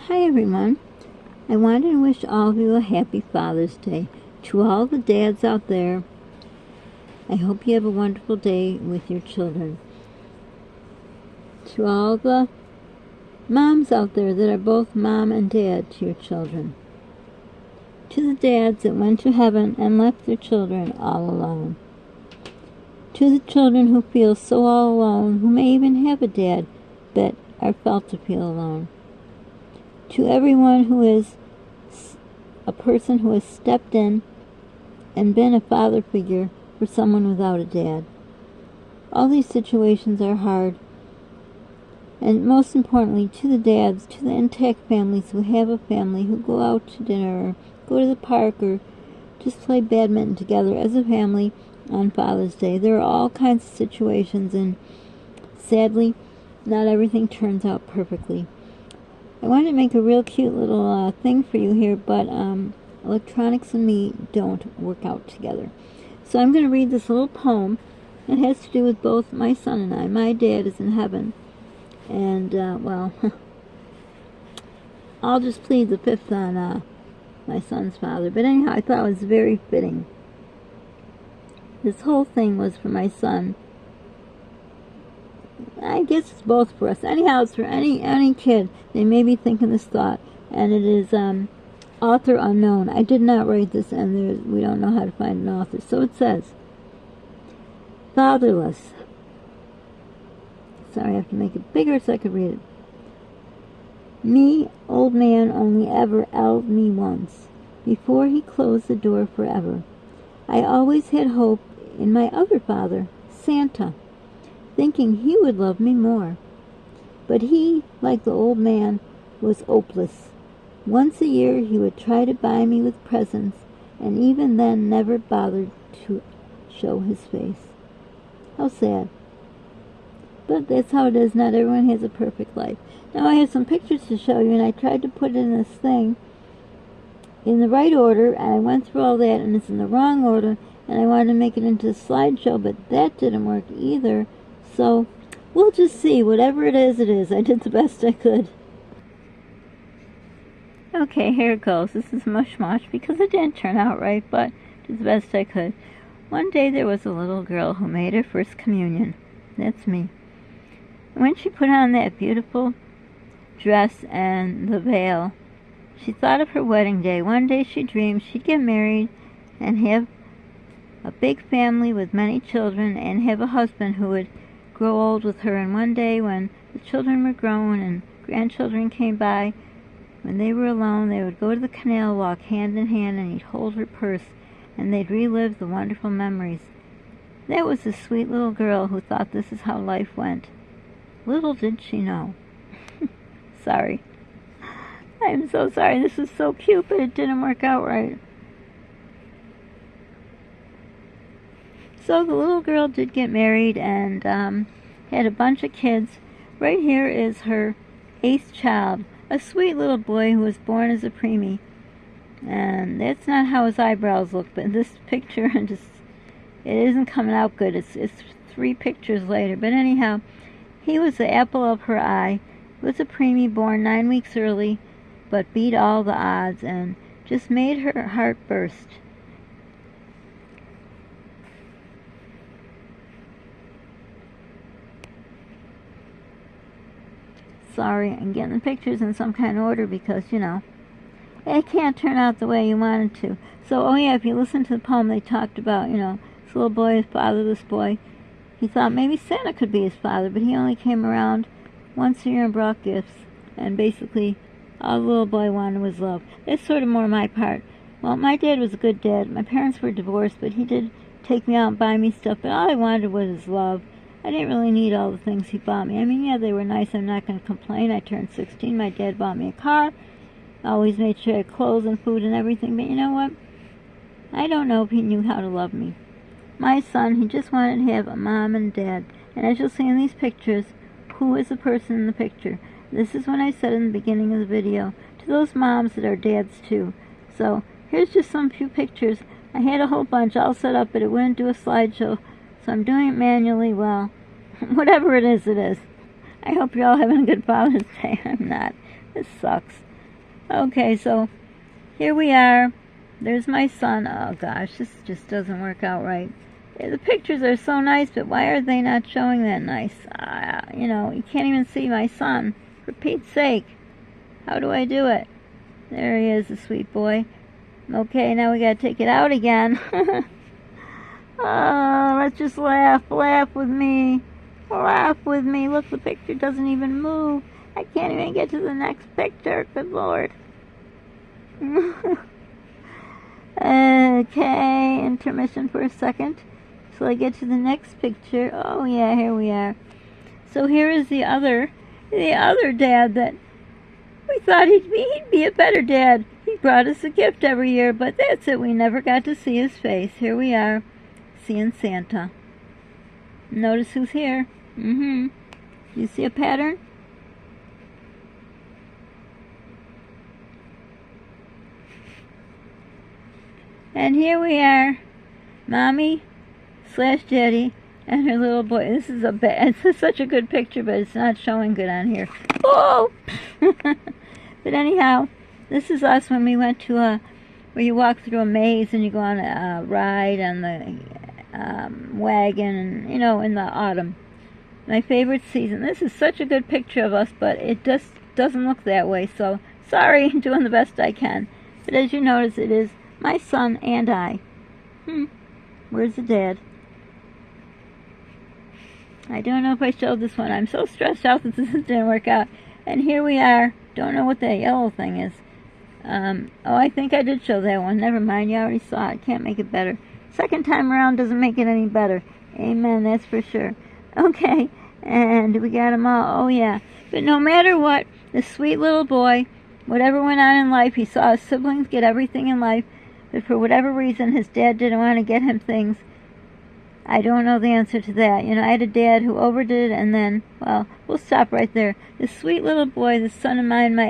Hi everyone. I wanted to wish all of you a happy Father's Day. To all the dads out there, I hope you have a wonderful day with your children. To all the moms out there that are both mom and dad to your children. To the dads that went to heaven and left their children all alone. To the children who feel so all alone, who may even have a dad, but are felt to feel alone. To everyone who is a person who has stepped in and been a father figure for someone without a dad. All these situations are hard. And most importantly, to the dads, to the intact families who have a family, who go out to dinner or go to the park or just play badminton together as a family on Father's Day. There are all kinds of situations, and sadly, not everything turns out perfectly. I wanted to make a real cute little thing for you here, but electronics and me don't work out together. So I'm going to read this little poem. It has to do with both my son and I. My dad is in heaven, and, well, I'll just plead the fifth on my son's father. But anyhow, I thought it was very fitting. This whole thing was for my son. I guess it's both for us. Anyhow, it's for any kid. They may be thinking this thought, and it is author unknown. I did not write this, and we don't know how to find an author. So it says, fatherless. Sorry, I have to make it bigger so I could read it. Me, old man, only ever eld me once, before he closed the door forever. I always had hope in my other father, Santa, thinking he would love me more. But he, like the old man, was hopeless. Once a year he would try to buy me with presents, and even then never bothered to show his face. How sad. But that's how it is. Not everyone has a perfect life. Now I have some pictures to show you, and I tried to put in this thing in the right order, and I went through all that, and it's in the wrong order, and I wanted to make it into a slideshow, but that didn't work either. So we'll just see. Whatever it is, it is. I did the best I could. Okay, here it goes. This is mush because it didn't turn out right, but I did the best I could. One day there was a little girl who made her first communion. That's me. And when she put on that beautiful dress and the veil, she thought of her wedding day. One day she dreamed she'd get married and have a big family with many children and have a husband who would grow old with her. And one day when the children were grown and grandchildren came by, when they were alone, they would go to the canal walk hand in hand, and he'd hold her purse, and they'd relive the wonderful memories. That was the sweet little girl who thought this is how life went. Little did she know. Sorry. I'm so sorry. This was so cute, but it didn't work out right. So the little girl did get married and had a bunch of kids. Right here is her 8th child, a sweet little boy who was born as a preemie. And that's not how his eyebrows look, but this picture just, it isn't coming out good. It's 3 pictures later. But anyhow, he was the apple of her eye. He was a preemie, born 9 weeks early, but beat all the odds and just made her heart burst. Sorry, I'm getting the pictures in some kind of order because, you know, it can't turn out the way you want it to. So, oh yeah, if you listen to the poem, they talked about, you know, this little boy, his fatherless boy. He thought maybe Santa could be his father, but he only came around once a year and brought gifts. And basically, all the little boy wanted was love. That's sort of more my part. Well, my dad was a good dad. My parents were divorced, but he did take me out and buy me stuff. But all I wanted was his love. I didn't really need all the things he bought me. I mean, yeah, they were nice. I'm not going to complain. I turned 16. My dad bought me a car. I always made sure I had clothes and food and everything. But you know what? I don't know if he knew how to love me. My son, he just wanted to have a mom and dad. And as you'll see in these pictures, who is the person in the picture? This is what I said in the beginning of the video, to those moms that are dads too. So here's just some few pictures. I had a whole bunch all set up, but it wouldn't do a slideshow. So I'm doing it manually. Well, whatever it is, it is. I hope you're all having a good Father's Day. I'm not. This sucks. Okay, so here we are. There's my son. Oh gosh, this just doesn't work out right. The pictures are so nice, but why are they not showing that nice? You can't even see my son. For Pete's sake. How do I do it? There he is, the sweet boy. Okay, now we gotta take it out again. Oh, let's just laugh. Laugh with me. Laugh with me. Look, the picture doesn't even move. I can't even get to the next picture. Good Lord. Okay, intermission for a second. So I get to the next picture. Oh yeah, here we are. So here is the other dad that we thought he'd be a better dad. He brought us a gift every year, but that's it. We never got to see his face. Here we are, seeing Santa. Notice who's here. You see a pattern? And here we are, Mommy / Daddy and her little boy. This is such a good picture, but it's not showing good on here. Oh! But anyhow, this is us when we went to where you walk through a maze and you go on a ride on the wagon, and in the autumn. My favorite season. This is such a good picture of us, but it just doesn't look that way. So sorry, doing the best I can. But as you notice, it is my son and I. Where's the dad? I don't know if I showed this one. I'm so stressed out that this didn't work out. And here we are. Don't know what that yellow thing is. Oh, I think I did show that one. Never mind. You already saw it. Can't make it better. Second time around doesn't make it any better. Amen. That's for sure. Okay. And we got them all. Oh, yeah. But no matter what, this sweet little boy, whatever went on in life, he saw his siblings get everything in life. But for whatever reason, his dad didn't want to get him things. I don't know the answer to that. I had a dad who overdid it, and then, well, we'll stop right there. This sweet little boy, this son of mine, my